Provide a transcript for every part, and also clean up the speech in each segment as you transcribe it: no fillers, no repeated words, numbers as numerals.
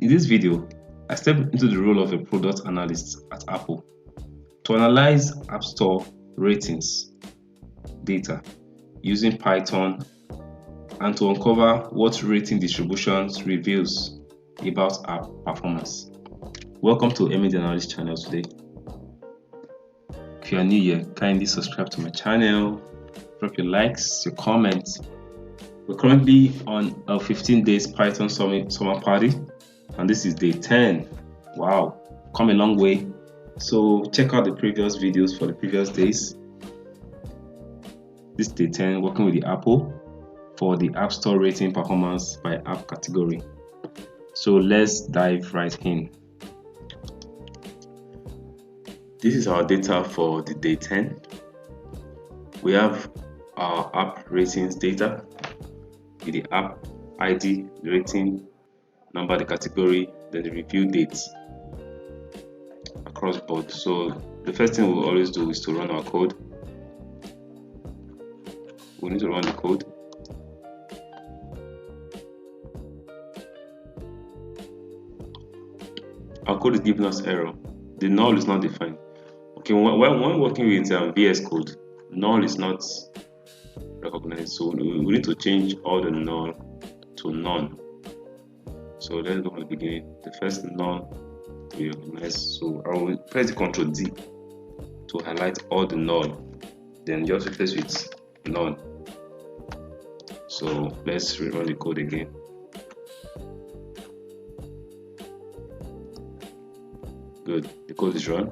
In this video, I step into the role of a product analyst at Apple to analyze App Store ratings data using Python and to uncover what rating distributions reveals about app performance. Welcome to the Analyst channel today. If you are new here, kindly subscribe to my channel, drop your likes, your comments. We're currently on a 15 days Python Summit summer party, and this is day 10. Wow, come a long way. So check out the previous videos for the previous days. This is day 10, working with the Apple for the App Store rating performance by app category. So let's dive right in. This is our data for the day 10. We have our app ratings data with the app ID, the rating number, the category, then the review date across board. So the first thing we'll always do is to run our code. We need to run the code. Our code is giving us error. The null is not defined. Okay, when working with VS Code, null is not recognized, so we need to change all the null to none. So let's go from the beginning. The first null to be recognized. So I will press the Ctrl D to highlight all the null, then just replace with none. So let's rerun the code again. Good, the code is run.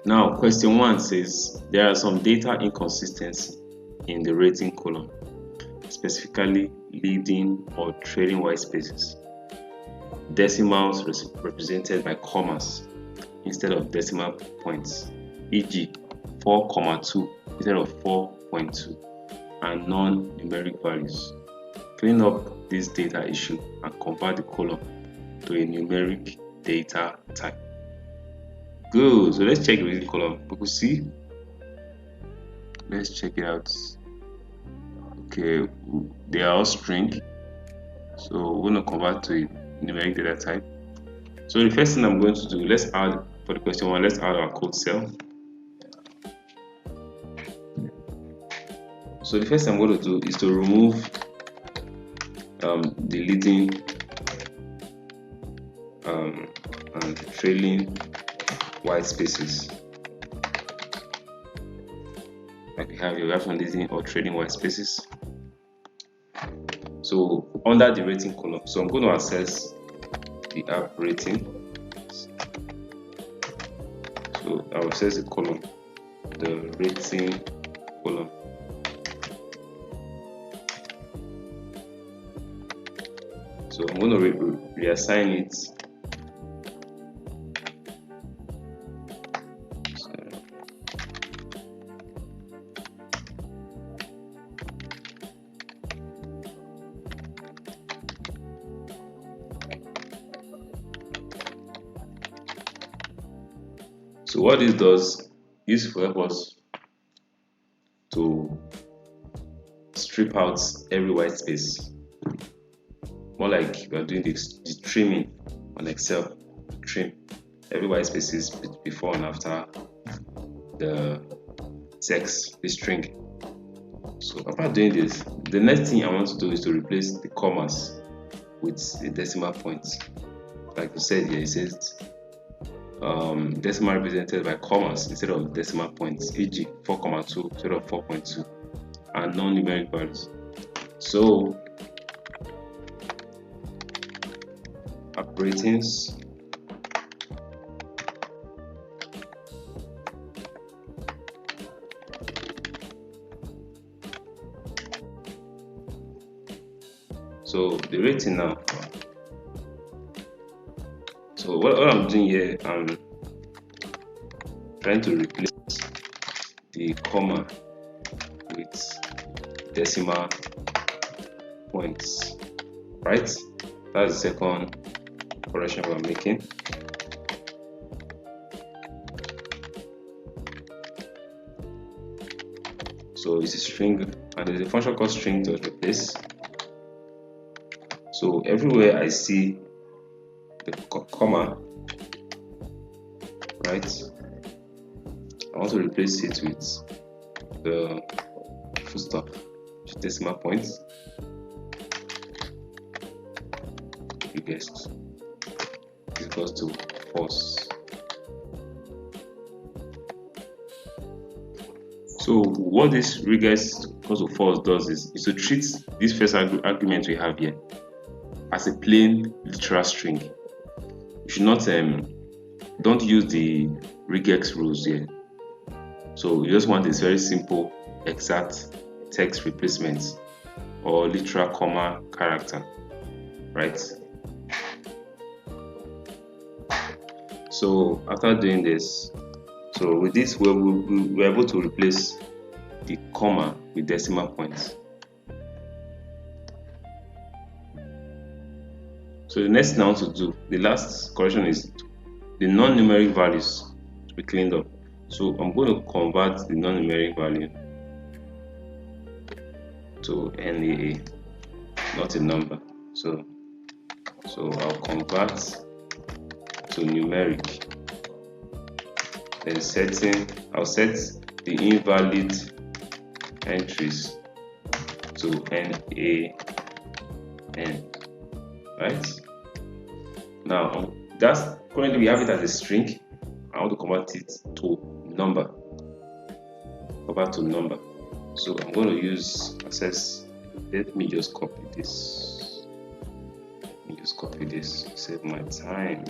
Now, question 1 says there are some data inconsistency in the rating column, specifically leading or trailing white spaces, decimals represented by commas instead of decimal points, e.g. 4,2 instead of 4.2, and non-numeric values. Clean up this data issue and convert the column to a numeric data type. Good. So let's check the rating column. People see. Let's check it out. Okay, they are all string. So we're going to convert to a numeric data type. So the first thing I'm going to do, let's add, for the question 1, let's add our code cell. So the first thing I'm going to do is to remove the leading and trailing white spaces. Like we have some leading or trailing white spaces. So under the rating column, so I'm going to access the app rating. So I'll access the column, the rating column. So I'm going to reassign it. So what this does is to help us to strip out every white space. More like we are doing the trimming on Excel. Trim every white spaces before and after the text, the string. So after doing this, the next thing I want to do is to replace the commas with the decimal points. Like we said here, it says decimal represented by commas instead of decimal points, e.g. 4,2 instead of 4.2, and non-numeric values. So app ratings, so the rating now. So what I'm doing here, I'm trying to replace the comma with decimal points, right? That's the second correction we're making. So it's a string, and there's a function called string dot replace. So everywhere I see the comma, right, I want to replace it with the full stop, decimal points. You guessed, is equals to false. So what this regex equals to false does is to treat this first argument we have here as a plain literal string. You should not don't use the regex rules here. So you just want this very simple exact text replacement or literal comma character, right? So after doing this, so with this we're able to replace the comma with decimal points. So the next thing I want to do, the last correction, is the non-numeric values to be cleaned up. So I'm going to convert the non-numeric value to NAA, not a number. So I'll convert to numeric. Then I'll set the invalid entries to NaN. Right? Now that's currently we have it as a string. I want to convert it to number. Convert to number. So I'm going to use access. Let me just copy this. Save my time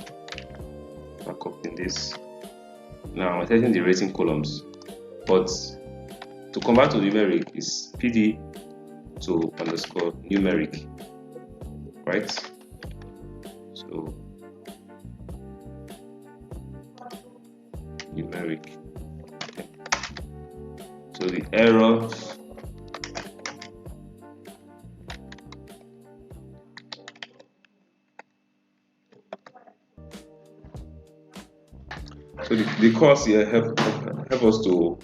by copying this. Now I'm setting the rating columns, but to convert to numeric is PD to underscore numeric, right? So numeric. Okay. So the error so the course here help us to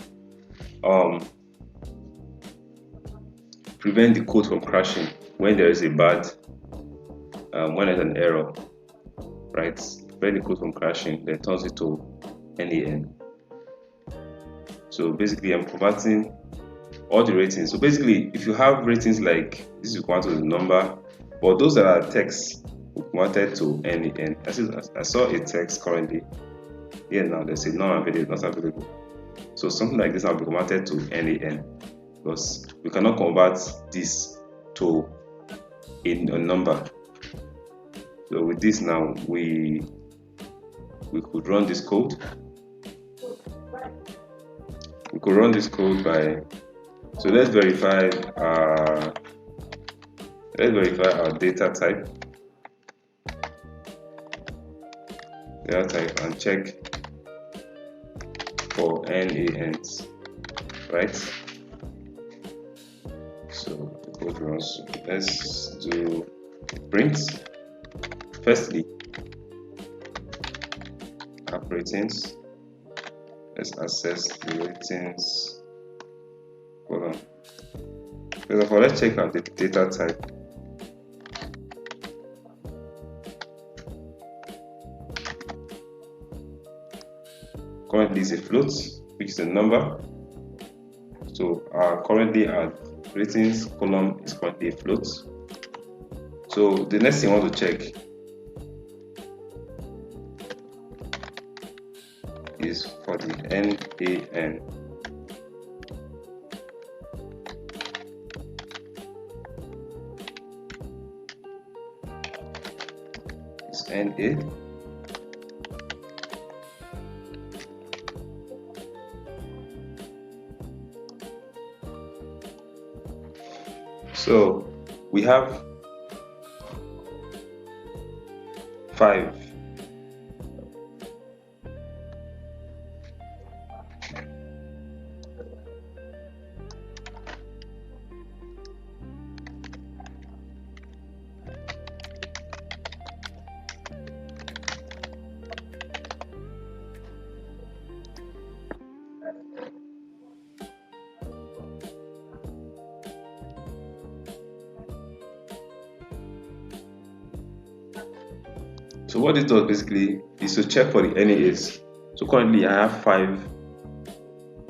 prevent the code from crashing when there is a bad when there's an error, right? Prevent the code from crashing, then turns it to NaN. So basically I'm converting all the ratings. So basically if you have ratings like this is equal to the number, but those that are text we converted to NaN. I saw a text currently here. Now they say not available. So something like this will be converted to NaN because we cannot convert this to a number. So with this now we could run this code. We could run this code by, so let's verify our data type and check for NaNs, right? So the code runs. Let's do print. Firstly, app ratings. Let's access the ratings. Hold on. First of all, let's check out the data type. Currently is a float, which is a number. So currently our ratings column is currently a float. So the next thing I want to check is for the NaN. It's NA. So we have 5. So what this does basically is to check for the NAs. So currently I have 5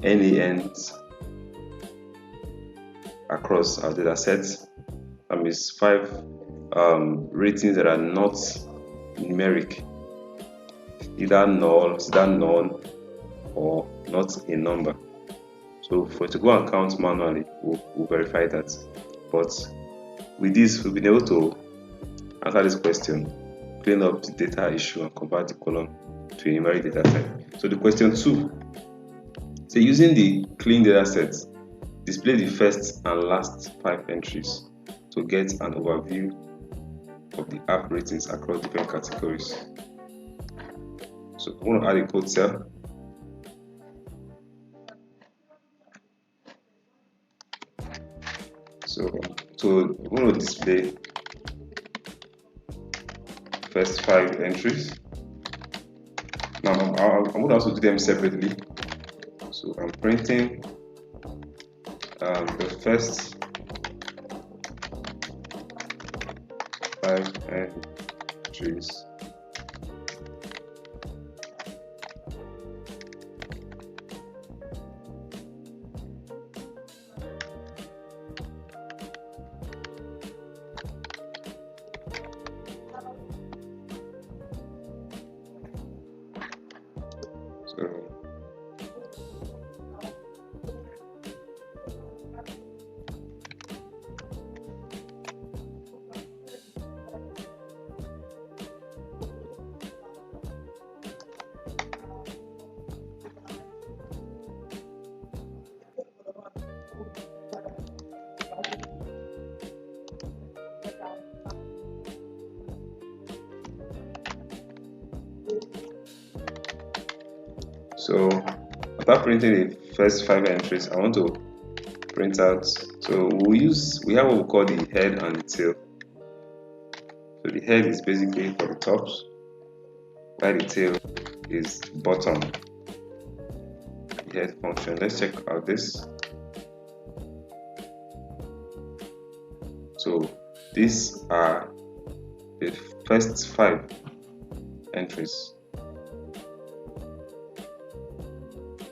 NANs across our data sets. That means 5 ratings that are not numeric, either null, none, or not a number. So for it to go and count manually, we'll verify that. But with this, we've been able to answer this question, clean up the data issue, and convert the column to a numeric data type. So the question 2, so using the clean data set, display the first and last 5 entries to get an overview of the app ratings across different categories. So I'm going to add a code cell. So I'm going to display first 5 entries. Now I'm going to also do them separately. So I'm printing the first 5 entries. So after printing the first 5 entries, I want to print out. So we have what we call the head and the tail. So the head is basically for the tops, while the tail is bottom. The head function. Let's check out this. So these are the first 5 entries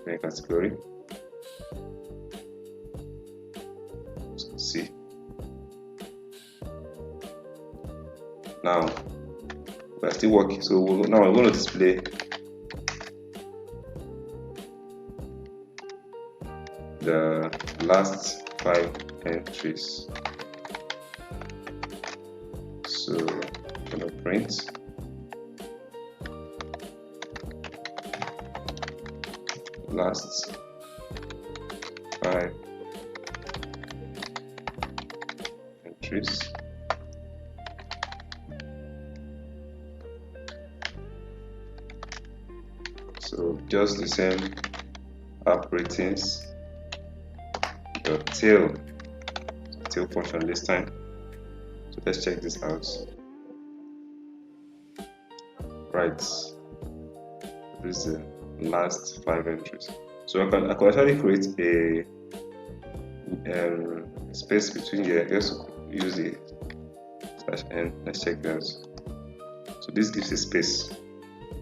in category. So see. Now we're still working. So now I'm going to display the last 5 entries. So I'm going to print last 5 entries. So just the same app ratings, the tail function this time. So let's check this out. Right, this is the last 5 entries. So I can actually create a space between here. Just use the /n. Let's check that. So this gives a space.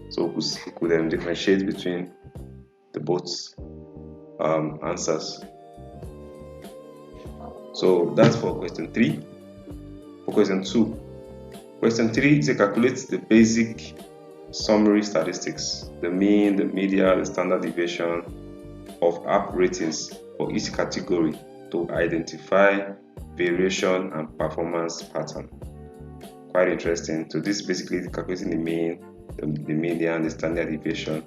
So we could then differentiate between the both answers. So that's for question 3. For question 2, question 3 is to calculate the basic summary statistics, the mean, the median, the standard deviation of app ratings for each category to identify variation and performance pattern. Quite interesting. So this is basically calculating the mean, the median, the standard deviation.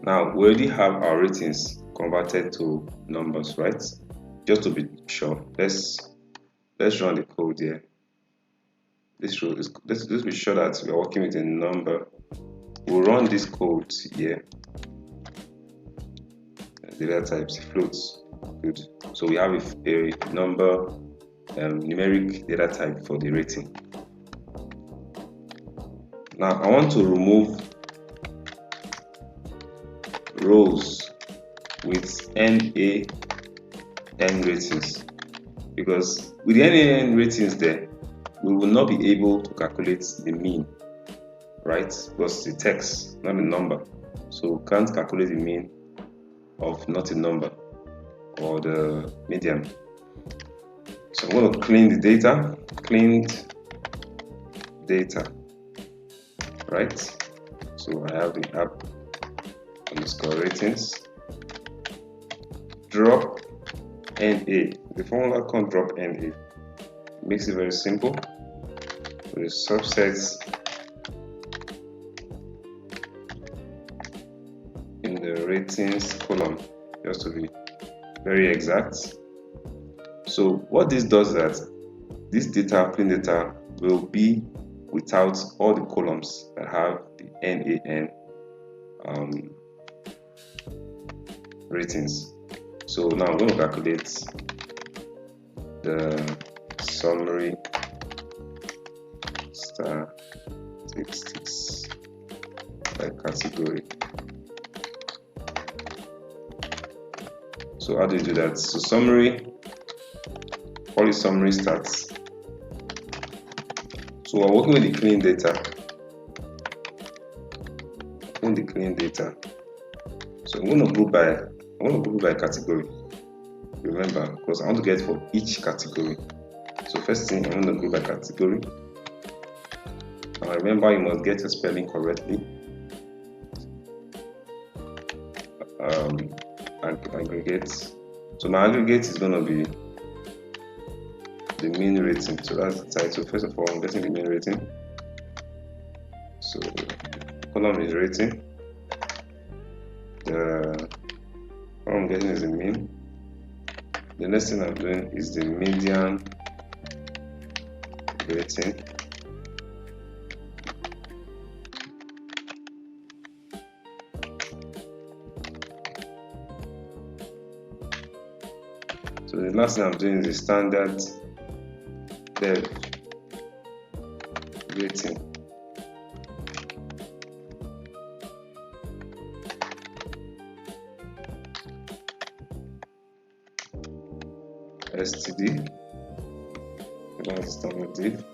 Now we already have our ratings converted to numbers, right? Just to be sure, let's run the code here. Let's be sure that we are working with a number. We'll run this code here. Data types floats. Good. So we have a number numeric data type for the rating. Now I want to remove rows with NaN ratings. because with the NAN ratings there, we will not be able to calculate the mean, right? Because it's the text, not the number. So we can't calculate the mean of not a number or the median. So I'm going to clean the data, cleaned data, right? So I have the app underscore ratings, drop NA. The formula can't drop NA. It makes it very simple. With subsets in the ratings column, just to be very exact. So what this does is that this data, clean data, will be without all the columns that have the NAN ratings. So now I'm going to calculate the summary statistics by category. So how do you do that? So summary, call it summary stats. So we're working with the clean data. In the clean data. So I'm going to group by category. Remember, because I want to get for each category. So first thing, I'm going to group by category. And remember, you must get your spelling correctly. Aggregate. So my aggregate is going to be the mean rating. So that's the title. First of all, I'm getting the mean rating. So column is rating. The column I'm getting is the mean. The next thing I'm doing is the median rating. So the last thing I'm doing is the standard dev rating. STD. That's standard div.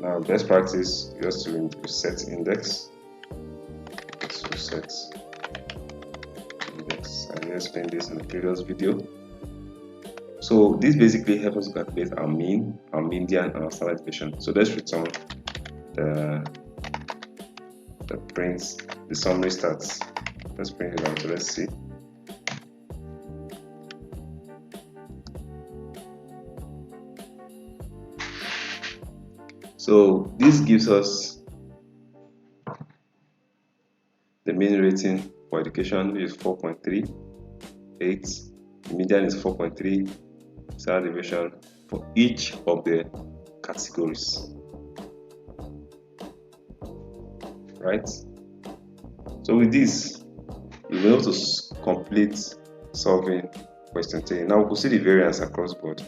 Now best practice just to set index. Let's reset index. I explained this in the previous video. So this basically helps us calculate our mean, our median, and our standard deviation. So let's return the prints, the summary stats. Let's print it out. So let's see. So this gives us the mean rating for education, which is 4.38. The median is 4.3. Standard deviation for each of the categories. Right? So with this, you'll be able to complete solving question 10. Now we will see the variance across board.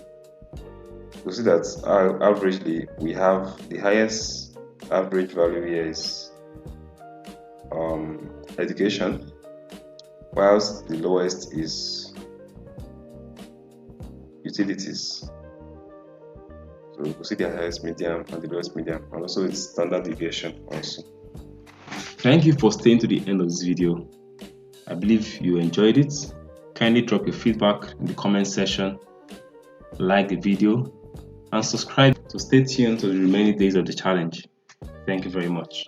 We'll see that averagely we have the highest average value here is education, whilst the lowest is utilities. So we'll see the highest median and the lowest median, and also its standard deviation also. Thank you for staying to the end of this video. I believe you enjoyed it. Kindly drop your feedback in the comment section, like the video, and subscribe to stay tuned to the remaining days of the challenge. Thank you very much.